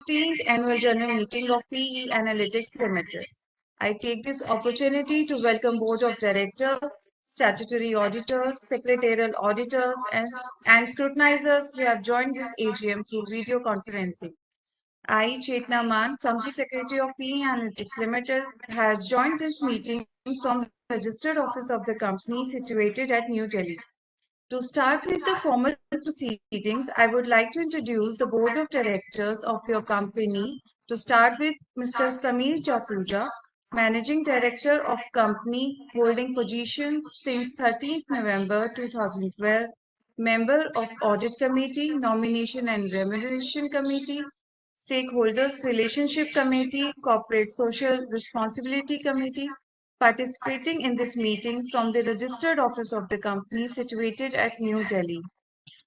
15th Annual General Meeting of PE Analytics Limited. I take this opportunity to welcome Board of Directors, statutory auditors, secretarial auditors, and scrutinizers who have joined this AGM through video conferencing. I, Chetna Man, Company Secretary of PE Analytics Limited, has joined this meeting from the registered office of the company situated at New Delhi. To start with the formal proceedings, I would like to introduce the board of directors of your company. To start with, Mr. Samir Jasuja, Managing Director of company holding position since 13th November 2012, member of Audit Committee, Nomination and Remuneration Committee, Stakeholders Relationship Committee, Corporate Social Responsibility Committee, participating in this meeting from the registered office of the company situated at New Delhi.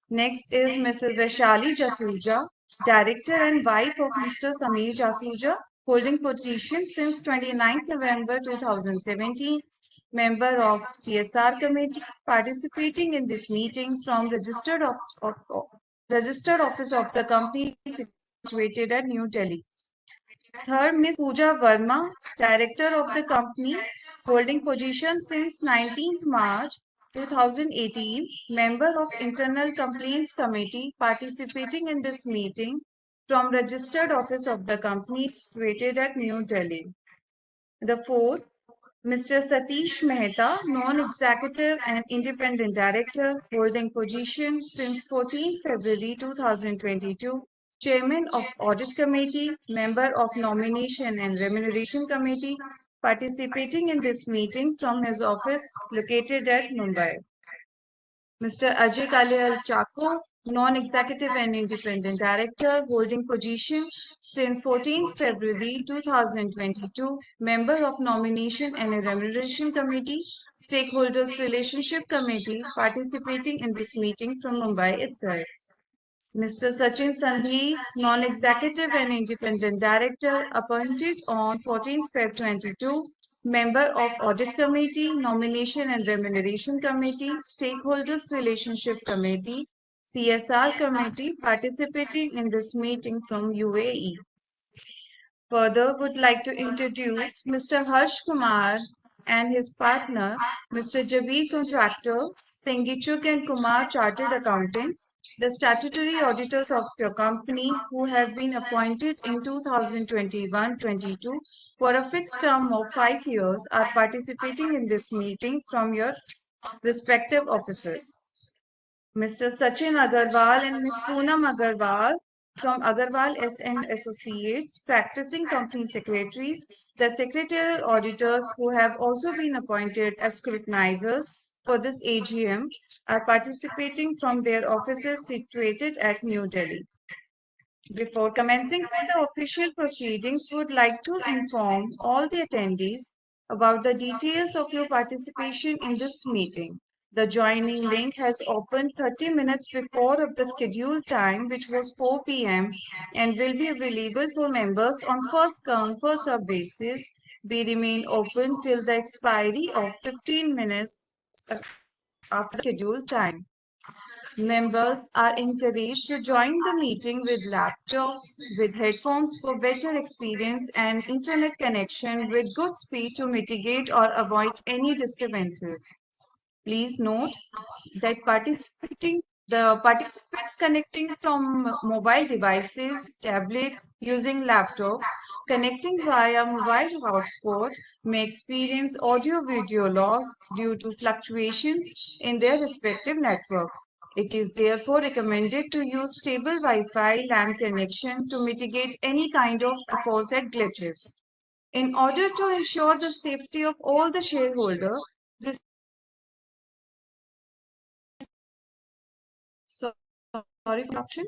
Next is Mrs. Vaishali Jasuja, Director and wife of Mr. Samir Jasuja, holding position since 29th November 2017, member of CSR Committee, participating in this meeting from registered office of the company situated at New Delhi. Third, Ms. Pooja Verma, Director of the company, holding position since 19th March 2018, member of Internal Complaints Committee, participating in this meeting from registered office of the company situated at New Delhi. The fourth, Mr. Satish Mehta, non-executive and independent director, holding position since 14th February 2022, chairman of Audit Committee, member of Nomination and Remuneration Committee, participating in this meeting from his office located at Mumbai. Mr. Ajay Kalyal Chako, non-executive and independent director, holding position since 14th February 2022, member of Nomination and Remuneration Committee, Stakeholders Relationship Committee, participating in this meeting from Mumbai itself. Mr. Sachin Sandhi, non-executive and independent director, appointed on 14th Feb 22, member of Audit Committee, Nomination and Remuneration Committee, Stakeholders Relationship Committee, CSR Committee, participating in this meeting from UAE. Further, would like to introduce Mr. Harsh Kumar and his partner, Mr. Javeed Contractor, Sengichuk and Kumar Chartered Accountants, the statutory auditors of your company who have been appointed in 2021-22 for a fixed term of 5 years are participating in this meeting from your respective offices. Mr. Sachin Agarwal and Ms. Poonam Agarwal from Agarwal S&. Associates, practicing company secretaries, the secretarial auditors who have also been appointed as scrutinizers for this AGM are participating from their offices situated at New Delhi. Before commencing with the official proceedings, would like to inform all the attendees about the details of your participation in this meeting. The joining link has opened 30 minutes before of the scheduled time, which was 4 p.m. and will be available for members on first come, first served basis. We remain open till the expiry of 15 minutes after the scheduled time. Members are encouraged to join the meeting with laptops, with headphones for better experience and internet connection with good speed to mitigate or avoid any disturbances. Please note that the participants connecting from mobile devices, tablets, using laptops, connecting via mobile hotspot may experience audio-video loss due to fluctuations in their respective network. It is therefore recommended to use stable Wi-Fi LAN connection to mitigate any kind of aforesaid glitches. In order to ensure the safety of all the shareholders, this sorry for interruption.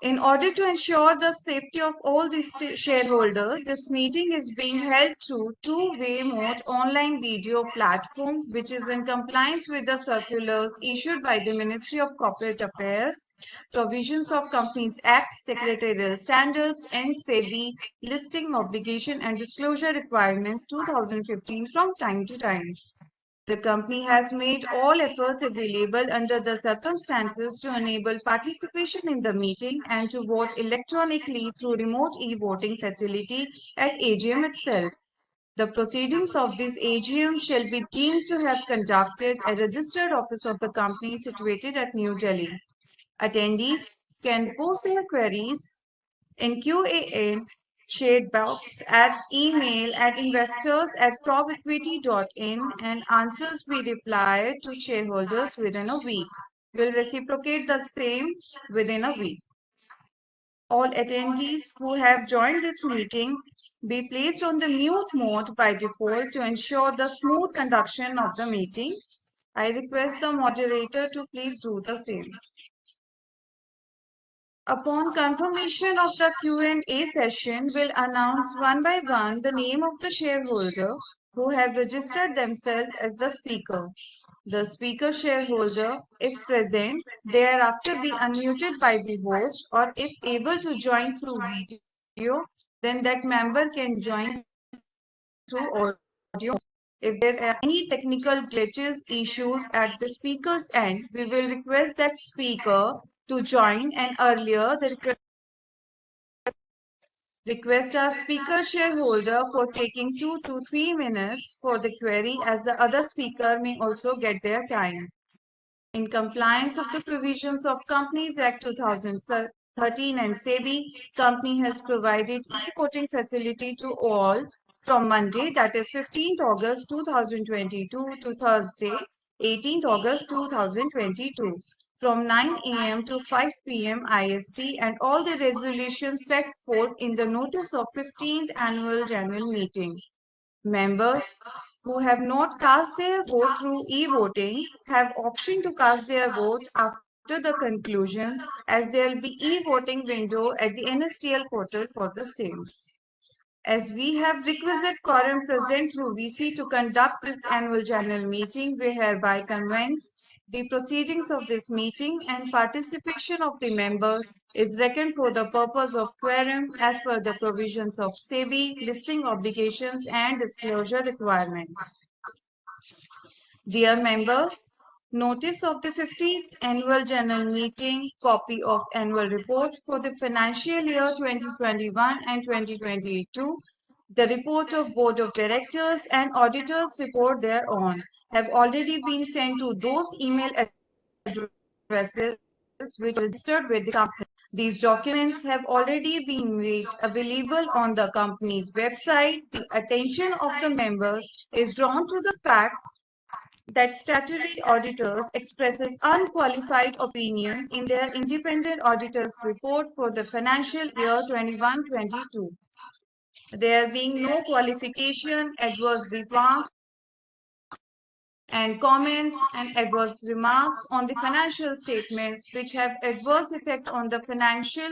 In order to ensure the safety of all the shareholders, this meeting is being held through two-way mode online video platform, which is in compliance with the circulars issued by the Ministry of Corporate Affairs, provisions of Companies Act, Secretarial Standards, and SEBI listing obligation and disclosure requirements 2015 from time to time. The company has made all efforts available under the circumstances to enable participation in the meeting and to vote electronically through remote e-voting facility at AGM itself. The proceedings of this AGM shall be deemed to have conducted at registered office of the company situated at New Delhi. Attendees can post their queries in QAN shared box at email at investors@probequity.in and answers be replied to shareholders within a week. Will reciprocate the same within a week. All attendees who have joined this meeting be placed on the mute mode by default to ensure the smooth conduction of the meeting. I request the moderator to please do the same. Upon confirmation of the Q&A session, we'll announce one by one the name of the shareholder who have registered themselves as the speaker. The speaker shareholder, if present, thereafter be unmuted by the host, or if able to join through video, then that member can join through audio. If there are any technical glitches, issues at the speaker's end, we will request that speaker to join, and earlier the request our speaker shareholder for taking 2 to 3 minutes for the query, as the other speaker may also get their time. In compliance of the provisions of Companies Act 2013 and SEBI, company has provided e-voting facility to all from Monday, that is 15th August 2022 to Thursday, 18th August 2022, from 9 a.m. to 5 p.m. IST, and all the resolutions set forth in the notice of 15th Annual General Meeting. Members who have not cast their vote through e-voting have option to cast their vote after the conclusion, as there will be e-voting window at the NSTL portal for the same. As we have requisite quorum present through VC to conduct this annual general meeting, we hereby convince the proceedings of this meeting and participation of the members is reckoned for the purpose of quorum as per the provisions of SEBI, listing obligations and disclosure requirements. Dear members, notice of the 15th Annual General Meeting, copy of Annual Report for the financial year 2021 and 2022, the report of Board of Directors and Auditors report thereon have already been sent to those email addresses which are registered with the company. These documents have already been made available on the company's website. The attention of the members is drawn to the fact that statutory auditors expresses unqualified opinion in their independent auditor's report for the financial year 21-22. There being no qualification, adverse remarks and comments and adverse remarks on the financial statements which have adverse effect on the financial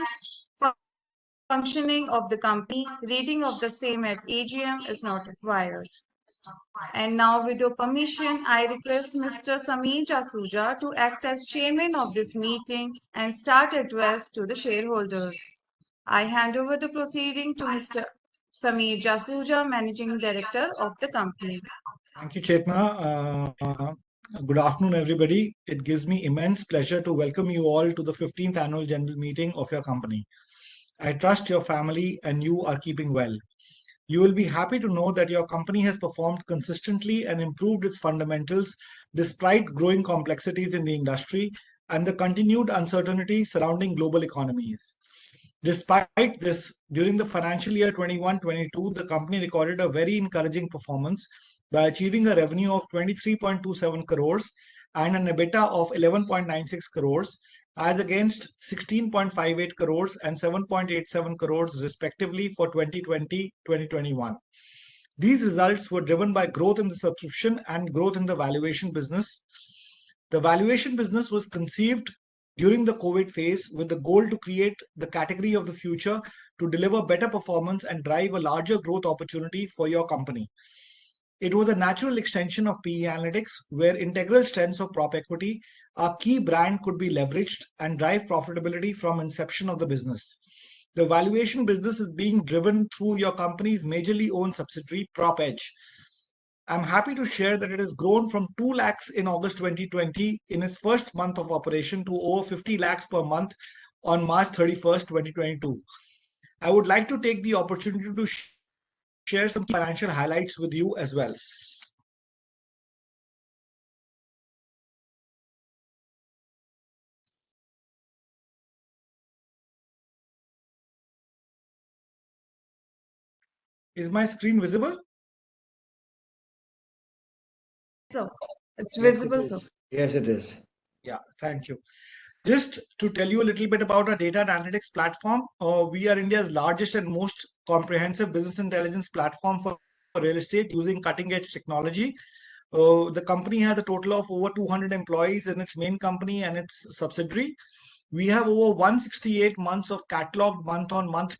functioning of the company, reading of the same at AGM is not required. And now, with your permission, I request Mr. Sameer Jasuja to act as chairman of this meeting and start address to the shareholders. I hand over the proceeding to Mr. Sameer Jasuja, Managing Director of the company. Thank you, Chetna. Good afternoon, everybody. It gives me immense pleasure to welcome you all to the 15th Annual General Meeting of your company. I trust your family and you are keeping well. You will be happy to know that your company has performed consistently and improved its fundamentals despite growing complexities in the industry and the continued uncertainty surrounding global economies. Despite this, during the financial year 21-22, the company recorded a very encouraging performance by achieving a revenue of 23.27 crores and an EBITDA of 11.96 crores, as against 16.58 crores and 7.87 crores respectively for 2020-2021. These results were driven by growth in the subscription and growth in the valuation business. The valuation business was conceived during the COVID phase with the goal to create the category of the future to deliver better performance and drive a larger growth opportunity for your company. It was a natural extension of PE analytics, where integral strengths of prop equity, our key brand, could be leveraged and drive profitability from inception of the business. The valuation business is being driven through your company's majorly owned subsidiary, PropEdge. I'm happy to share that it has grown from 2 lakhs in August 2020 in its first month of operation to over 50 lakhs per month on March 31st, 2022. I would like to take the opportunity to share some key financial highlights with you as well. Is my screen visible? So it's Yes, it visible, sir. is. Yes, it is. Yeah, thank you. Just to tell you a little bit about our data and analytics platform, we are India's largest and most comprehensive business intelligence platform for real estate using cutting edge technology. The company has a total of over 200 employees in its main company and its subsidiary. We have over 168 months of cataloged month on month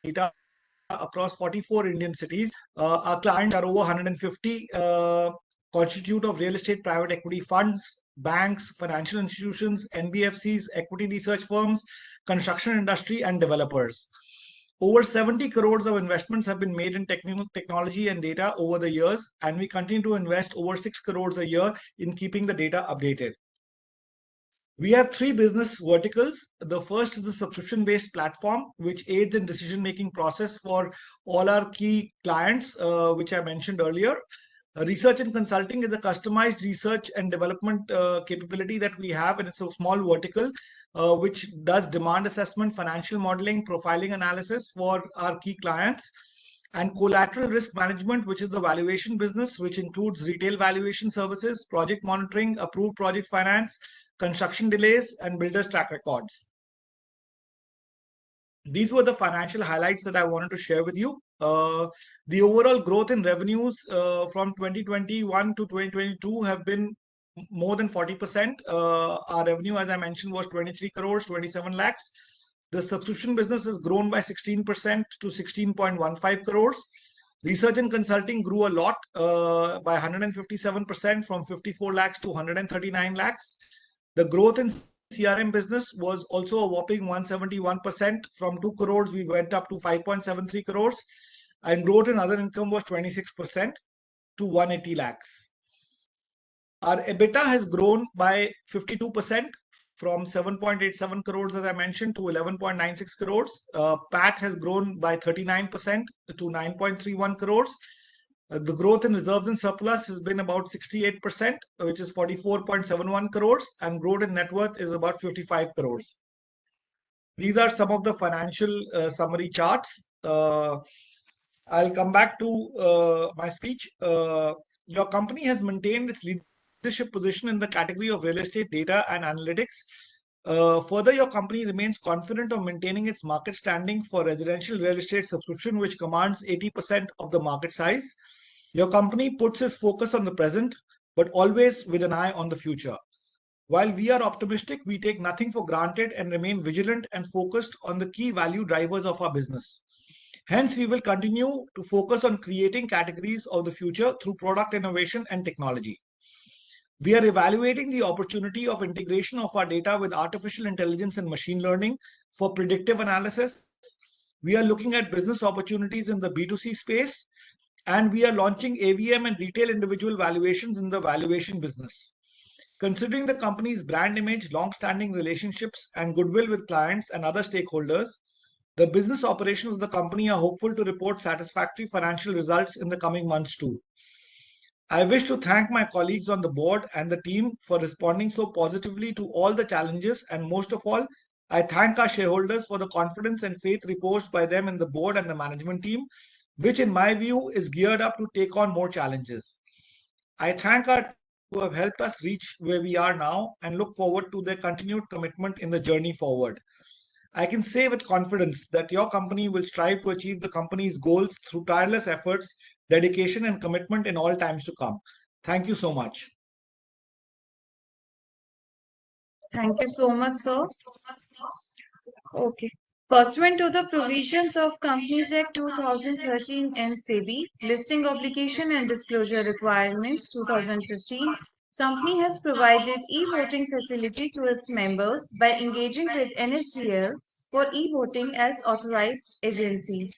data across 44 Indian cities. Our clients are over 150, constitute of real estate private equity funds, banks, financial institutions, NBFCs, equity research firms, construction industry, and developers. Over 70 crores of investments have been made in technical technology and data over the years, and we continue to invest over 6 crores a year in keeping the data updated. We have three business verticals. The first is the subscription-based platform, which aids in decision-making process for all our key clients, which I mentioned earlier. Research and consulting is a customized research and development capability that we have, and it's a small vertical which does demand assessment, financial modeling, profiling analysis for our key clients. And collateral risk management, which is the valuation business, which includes retail valuation services, project monitoring, approved project finance, construction delays, and builders track records. These were the financial highlights that I wanted to share with you. The overall growth in revenues from 2021 to 2022 have been more than 40%. Our revenue, as I mentioned, was 23 crores, 27 lakhs. The subscription business has grown by 16% to 16.15 crores. Research and consulting grew a lot by 157% from 54 lakhs to 139 lakhs. The growth in CRM business was also a whopping 171%. From 2 crores, we went up to 5.73 crores. And growth in other income was 26% to 180 lakhs. Our EBITDA has grown by 52% from 7.87 crores, as I mentioned, to 11.96 crores. PAT has grown by 39% to 9.31 crores. The growth in reserves and surplus has been about 68%, which is 44.71 crores, and growth in net worth is about 55 crores. These are some of the financial summary charts. I'll come back to my speech. Your company has maintained its leadership position in the category of real estate data and analytics. Further, your company remains confident of maintaining its market standing for residential real estate subscription, which commands 80% of the market size. Your company puts its focus on the present, but always with an eye on the future. While we are optimistic, we take nothing for granted and remain vigilant and focused on the key value drivers of our business. Hence, we will continue to focus on creating categories of the future through product innovation and technology. We are evaluating the opportunity of integration of our data with artificial intelligence and machine learning for predictive analysis. We are looking at business opportunities in the B2C space, and we are launching AVM and retail individual valuations in the valuation business. Considering the company's brand image, long-standing relationships, and goodwill with clients and other stakeholders, the business operations of the company are hopeful to report satisfactory financial results in the coming months too. I wish to thank my colleagues on the board and the team for responding so positively to all the challenges, and most of all, I thank our shareholders for the confidence and faith reposed by them in the board and the management team, which in my view is geared up to take on more challenges. I thank our team who have helped us reach where we are now and look forward to their continued commitment in the journey forward. I can say with confidence that your company will strive to achieve the company's goals through tireless efforts, dedication, and commitment in all times to come. Thank you so much. Thank you so much, sir. Okay. Pursuant to the provisions of Companies Act 2013 and SEBI, Listing Obligation and Disclosure Requirements 2015, company has provided e-voting facility to its members by engaging with NSDL for e-voting as authorized agency.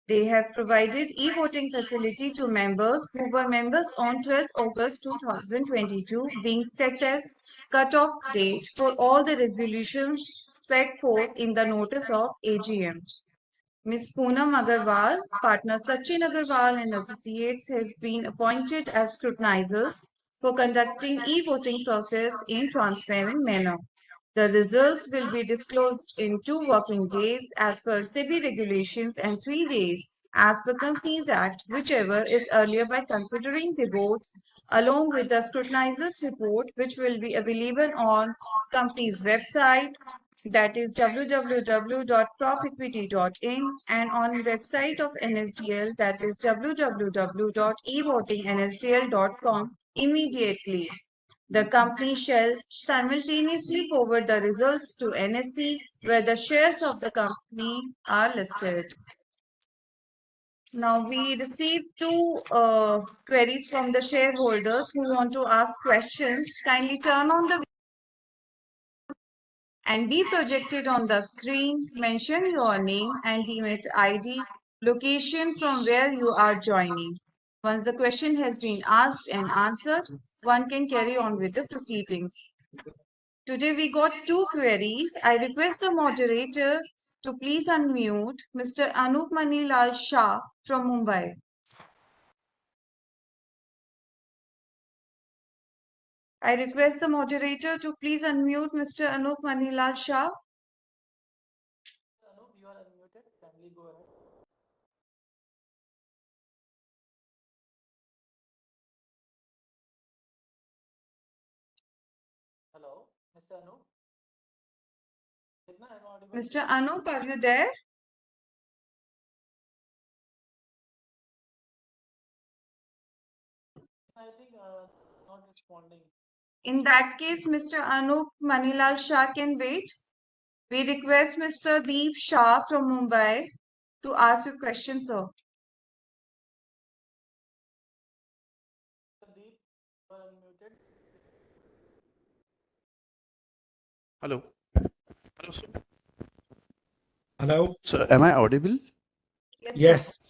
They have provided e-voting facility to members who were members on 12th August 2022, being set as cut-off date for all the resolutions set forth in the notice of AGM. Ms. Poonam Agarwal, partner Sachin Agarwal and Associates, has been appointed as scrutinizers for conducting e-voting process in transparent manner. The results will be disclosed in 2 working days as per SEBI regulations and 3 days as per Companies Act, whichever is earlier, by considering the votes along with the scrutinizers report, which will be available on company's website, that is www.propequity.in, and on website of NSDL, that is www.evotingnsdl.com, immediately. The company shall simultaneously forward the results to NSE, where the shares of the company are listed. Now we received 2 queries from the shareholders who want to ask questions. Kindly turn on the and be projected on the screen. Mention your name and Demat ID, location from where you are joining. Once the question has been asked and answered, one can carry on with the proceedings. Today we got 2 queries. I request the moderator to please unmute Mr. Anup Manilal Shah from Mumbai. I request the moderator to please unmute Mr. Anup Manilal Shah. Anup, you are unmuted. Kindly go ahead. Hello, Mr. Anup. Am I audible? Mr. Anup, are you there? I think not responding. In that case, Mr. Anup Manilal Shah can wait. We request Mr. Deep Shah from Mumbai to ask you questions, sir. Deep, you are unmuted. Hello. Hello, sir. Hello. So, am I audible? Yes, sir. Yes.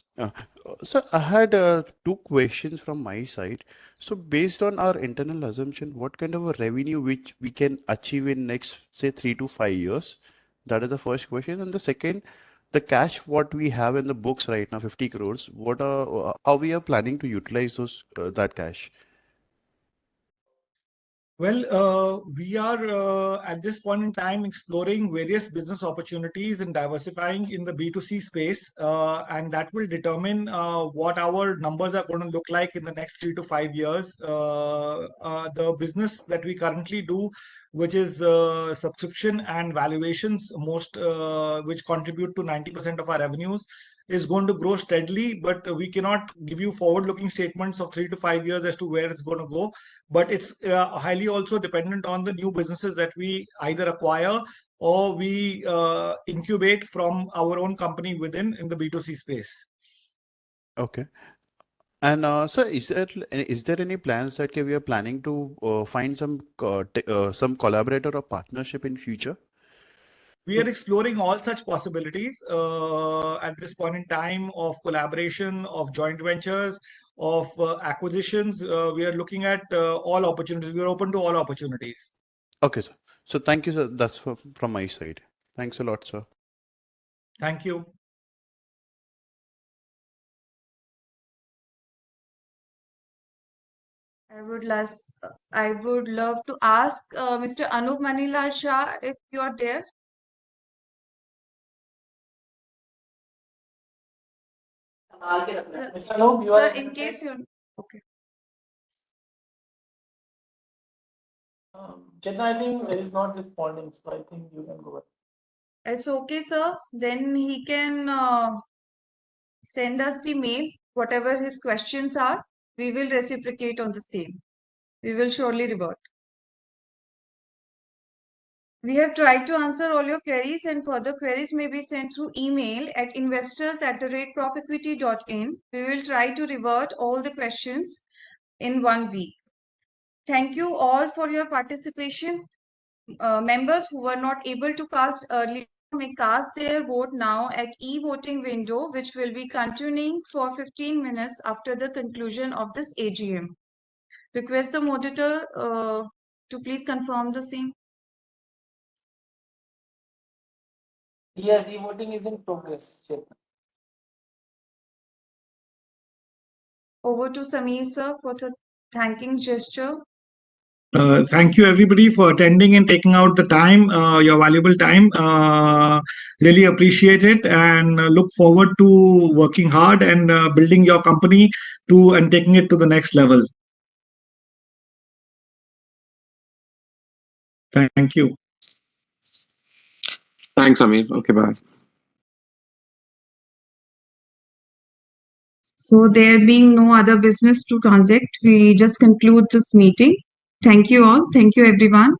Sir, I had 2 questions from my side. So, based on our internal assumption, what kind of a revenue which we can achieve in next, say, 3 to 5 years? That is the first question. And the second, the cash what we have in the books right now, 50 crores, what are how we are planning to utilize those that cash? Well, we are at this point in time exploring various business opportunities and diversifying in the B2C space, and that will determine what our numbers are going to look like in the next 3 to 5 years. The business that we currently do, which is subscription and valuations, which contribute to 90% of our revenues, is going to grow steadily, but we cannot give you forward-looking statements of 3 to 5 years as to where it's going to go. But it's highly also dependent on the new businesses that we either acquire or we incubate from our own company within in the B2C space. Okay. And sir, is there any plans that we are planning to find some collaborator or partnership in future? We are exploring all such possibilities at this point in time of collaboration, of joint ventures, of acquisitions. We are looking at all opportunities. We are open to all opportunities. Okay, sir. So thank you, sir. That's from my side. Thanks a lot, sir. Thank you. I would love to ask Mr. Anup Manilal Shah if you are there. Sir, Mr. Anup, you are sir, in unmuted. case you okay. Chetna, I think it is not responding, so I think you can go ahead. It's okay, sir. Then he can send us the mail, whatever his questions are. We will reciprocate on the same. We will surely revert. We have tried to answer all your queries, and further queries may be sent through email at investors@propequity.in. We will try to revert all the questions in 1 week. Thank you all for your participation. Members who were not able to cast early may cast their vote now at e-voting window, which will be continuing for 15 minutes after the conclusion of this AGM. Request the moderator to please confirm the same. Yes, e-voting is in progress, Chetan. Over to Sameer sir for the thanking gesture. Thank you, everybody, for attending and taking out the time, your valuable time. Really appreciate it and look forward to working hard and building your company to and taking it to the next level. Thank you. Thanks, Amir. Okay, bye. So there being no other business to transact, we just conclude this meeting. Thank you all. Thank you everyone.